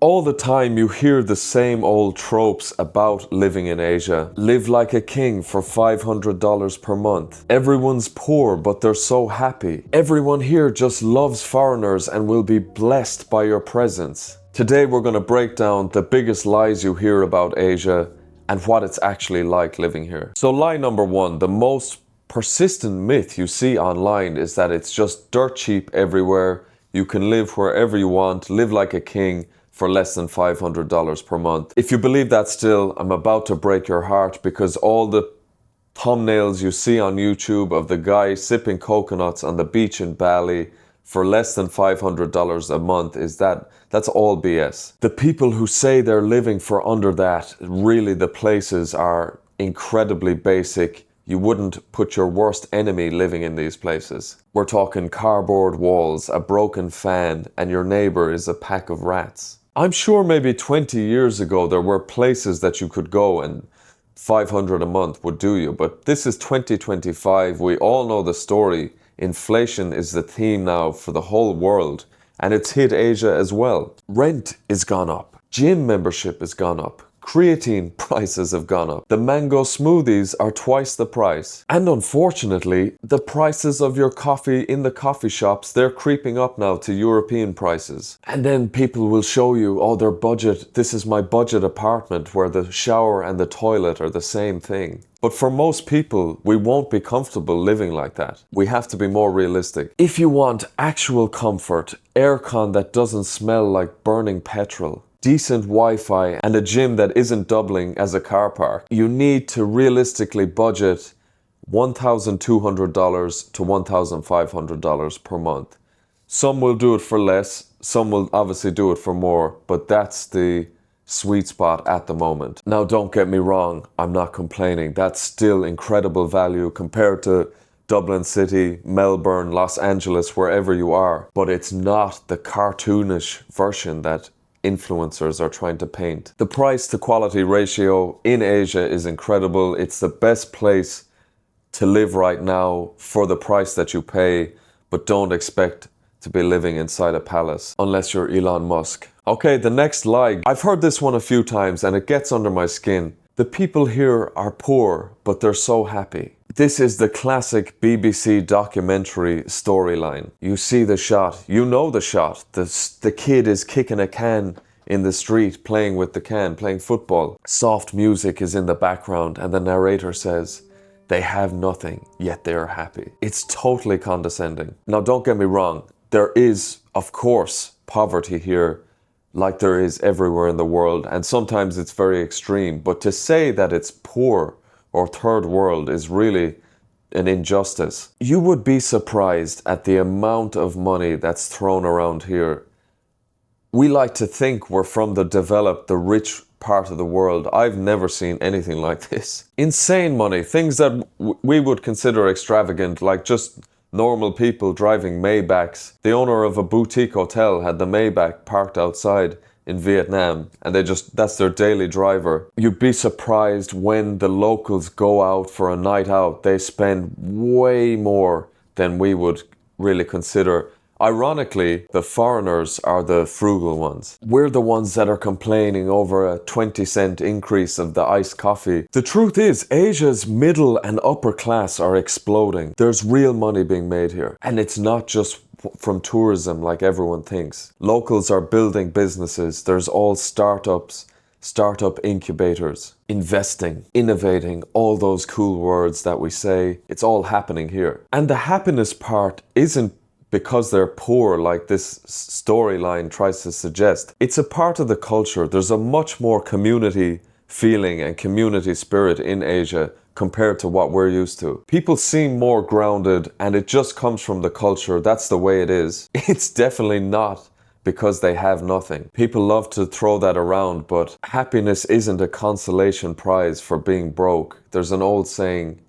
All the time you hear the same old tropes about living in Asia. Live like a king for $500 per month. Everyone's poor, but they're so happy. Everyone here just loves foreigners and will be blessed by your presence. Today we're going to break down the biggest lies you hear about Asia and what it's actually like living here. So lie number one, the most persistent myth you see online is that it's just dirt cheap everywhere. You can live wherever you want, live like a king, for less than $500 per month. If you believe that still, I'm about to break your heart, because all the thumbnails you see on YouTube of the guy sipping coconuts on the beach in Bali for less than $500 a month that's all BS. The people who say they're living for under that, really the places are incredibly basic. You wouldn't put your worst enemy living in these places. We're talking cardboard walls, a broken fan, and your neighbor is a pack of rats. I'm sure maybe 20 years ago there were places that you could go and $500 a month would do you, but this is 2025. We all know the story. Inflation is the theme now for the whole world, and it's hit Asia as well. Rent is gone up. Gym membership has gone up. Creatine prices have gone up. The mango smoothies are twice the price. And unfortunately, the prices of your coffee in the coffee shops, they're creeping up now to European prices. And then people will show you, oh, their budget, this is my budget apartment where the shower and the toilet are the same thing. But for most people, we won't be comfortable living like that. We have to be more realistic. If you want actual comfort, aircon that doesn't smell like burning petrol, decent Wi-Fi, and a gym that isn't doubling as a car park, you need to realistically budget $1,200 to $1,500 per month. Some will do it for less, some will obviously do it for more, but that's the sweet spot at the moment. Now don't get me wrong, I'm not complaining. That's still incredible value compared to Dublin City, Melbourne, Los Angeles, wherever you are. But it's not the cartoonish version that influencers are trying to paint. The price to quality ratio in Asia is incredible. It's the best place to live right now for the price that you pay, but don't expect to be living inside a palace unless you're Elon Musk. Okay, the next lie. I've heard this one a few times and it gets under my skin. The people here are poor, but they're so happy. This is the classic BBC documentary storyline. You see the shot, you know the shot. The kid is kicking a can in the street, playing with the can, playing football. Soft music is in the background and the narrator says, they have nothing, yet they are happy. It's totally condescending. Now don't get me wrong, there is, of course, poverty here, like there is everywhere in the world, and sometimes it's very extreme. But to say that it's poor or third world is really an injustice. You would be surprised at the amount of money that's thrown around here. We like to think we're from the developed, the rich part of the world. I've never seen anything like this. Insane money, things that we would consider extravagant, like just normal people driving Maybachs. The owner of a boutique hotel had the Maybach parked outside in Vietnam, and that's their daily driver. You'd be surprised when the locals go out for a night out, they spend way more than we would really consider. Ironically, the foreigners are the frugal ones. We're the ones that are complaining over a 20-cent increase of the iced coffee. The truth is, Asia's middle and upper class are exploding. There's real money being made here. And it's not just from tourism like everyone thinks. Locals are building businesses. There's all startups, startup incubators, investing, innovating, all those cool words that we say. It's all happening here. And the happiness part isn't because they're poor, like this storyline tries to suggest. It's a part of the culture. There's a much more community feeling and community spirit in Asia compared to what we're used to. People seem more grounded, and it just comes from the culture. That's the way it is. It's definitely not because they have nothing. People love to throw that around, but happiness isn't a consolation prize for being broke. There's an old saying,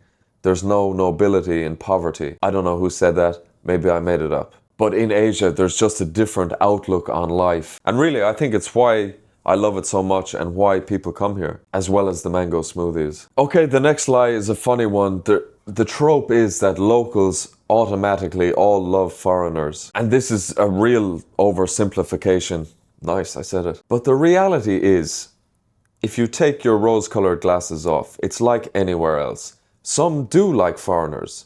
there's no nobility in poverty. I don't know who said that. Maybe I made it up. But in Asia, there's just a different outlook on life. And really, I think it's why I love it so much and why people come here, as well as the mango smoothies. Okay, the next lie is a funny one. The trope is that locals automatically all love foreigners. And this is a real oversimplification. Nice, I said it. But the reality is, if you take your rose-colored glasses off, it's like anywhere else. Some do like foreigners.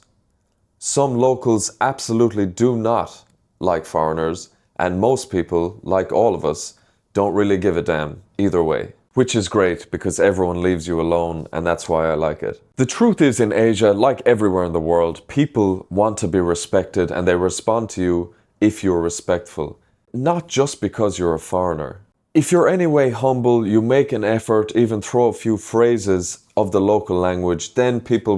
Some locals absolutely do not like foreigners, and most people, like all of us, don't really give a damn either way. Which is great because everyone leaves you alone, and that's why I like it. The truth is, in Asia, like everywhere in the world, people want to be respected and they respond to you if you're respectful. Not just because you're a foreigner. If you're anyway humble, you make an effort, even throw a few phrases of the local language, then people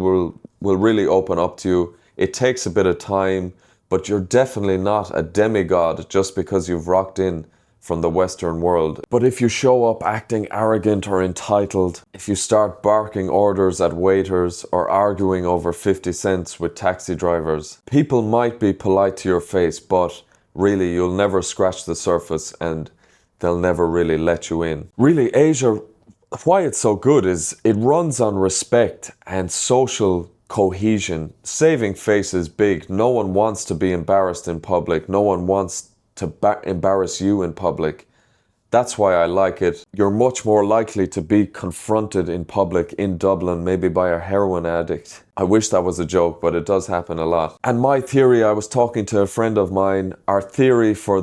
will really open up to you. It takes a bit of time, but you're definitely not a demigod just because you've rocked in from the Western world. But if you show up acting arrogant or entitled, if you start barking orders at waiters or arguing over 50 cents with taxi drivers, people might be polite to your face, but really you'll never scratch the surface and they'll never really let you in. Really, Asia, why it's so good is it runs on respect and social cohesion. Saving face is big. No one wants to be embarrassed in public. No one wants to embarrass you in public. That's why I like it. You're much more likely to be confronted in public in Dublin, maybe by a heroin addict. I wish that was a joke, but it does happen a lot. And my theory, I was talking to a friend of mine, our theory for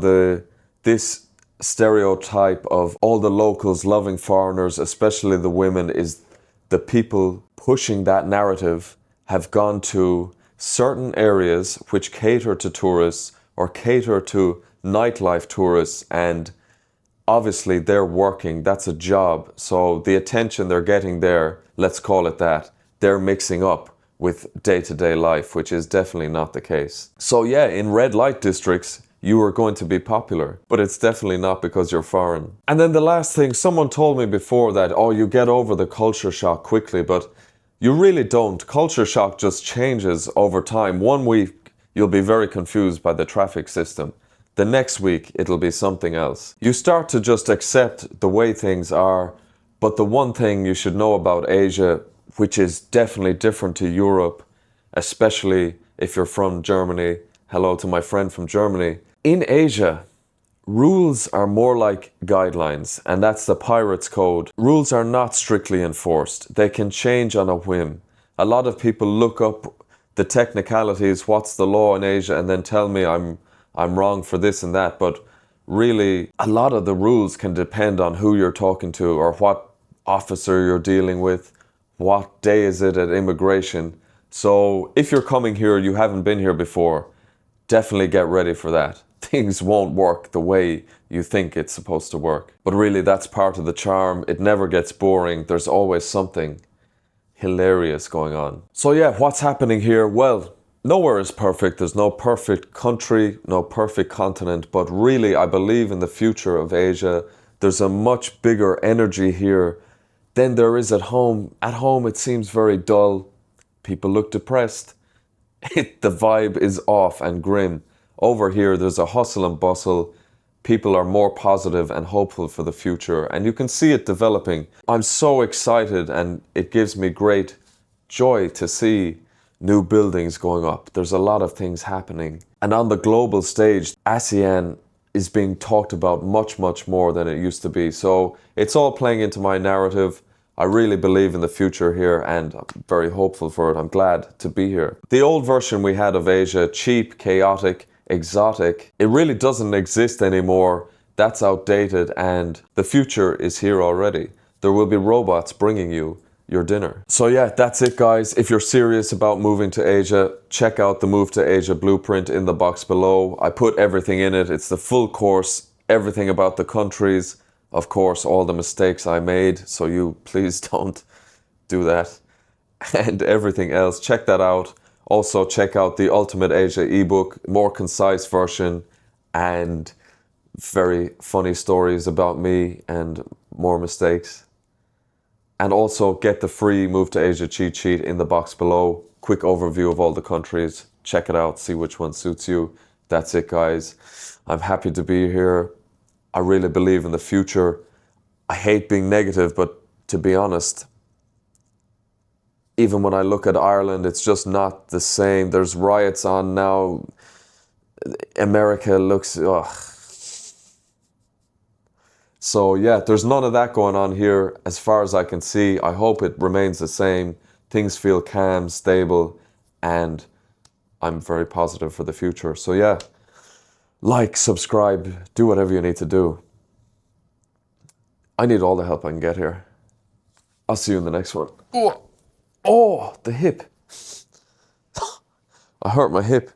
this stereotype of all the locals loving foreigners, especially the women, is the people pushing that narrative have gone to certain areas which cater to tourists or cater to nightlife tourists, and obviously they're working, that's a job, so the attention they're getting there, let's call it that, they're mixing up with day-to-day life, which is definitely not the case. So yeah, in red light districts, you are going to be popular, but it's definitely not because you're foreign. And then the last thing, someone told me before that, oh, you get over the culture shock quickly, but you really don't. Culture shock just changes over time. 1 week, you'll be very confused by the traffic system. The next week, it'll be something else. You start to just accept the way things are, but the one thing you should know about Asia, which is definitely different to Europe, especially if you're from Germany, hello to my friend from Germany, in Asia, rules are more like guidelines, and that's the pirate's code. Rules are not strictly enforced. They can change on a whim. A lot of people look up the technicalities, what's the law in Asia, and then tell me I'm wrong for this and that, but really a lot of the rules can depend on who you're talking to or what officer you're dealing with, what day is it at immigration. So if you're coming here, you haven't been here before, definitely get ready for that. Things won't work the way you think it's supposed to work. But really, that's part of the charm. It never gets boring. There's always something hilarious going on. So yeah, what's happening here? Well, nowhere is perfect. There's no perfect country, no perfect continent. But really, I believe in the future of Asia. There's a much bigger energy here than there is at home. At home, it seems very dull. People look depressed. The vibe is off and grim. Over here, there's a hustle and bustle. People are more positive and hopeful for the future, and you can see it developing. I'm so excited, and it gives me great joy to see new buildings going up. There's a lot of things happening. And on the global stage, ASEAN is being talked about much, much more than it used to be. So it's all playing into my narrative. I really believe in the future here, and I'm very hopeful for it. I'm glad to be here. The old version we had of Asia, cheap, chaotic, exotic, it really doesn't exist anymore. That's outdated, and the future is here already. There will be robots bringing you your dinner. So yeah, that's it guys. If you're serious about moving to Asia, check out the Move to Asia blueprint in the box below. I put everything in it. It's the full course, everything about the countries, of course, all the mistakes I made, so you please don't do that, and everything else. Check that out. Also, check out the Ultimate Asia ebook, more concise version, and very funny stories about me and more mistakes. And also get the free Move to Asia cheat sheet in the box below. Quick overview of all the countries. Check it out, see which one suits you. That's it guys. I'm happy to be here. I really believe in the future. I hate being negative, but to be honest, even when I look at Ireland, it's just not the same. There's riots on now. America looks, ugh. So yeah, there's none of that going on here as far as I can see. I hope it remains the same. Things feel calm, stable, and I'm very positive for the future. So yeah, like, subscribe, do whatever you need to do. I need all the help I can get here. I'll see you in the next one. Oh, the hip. I hurt my hip.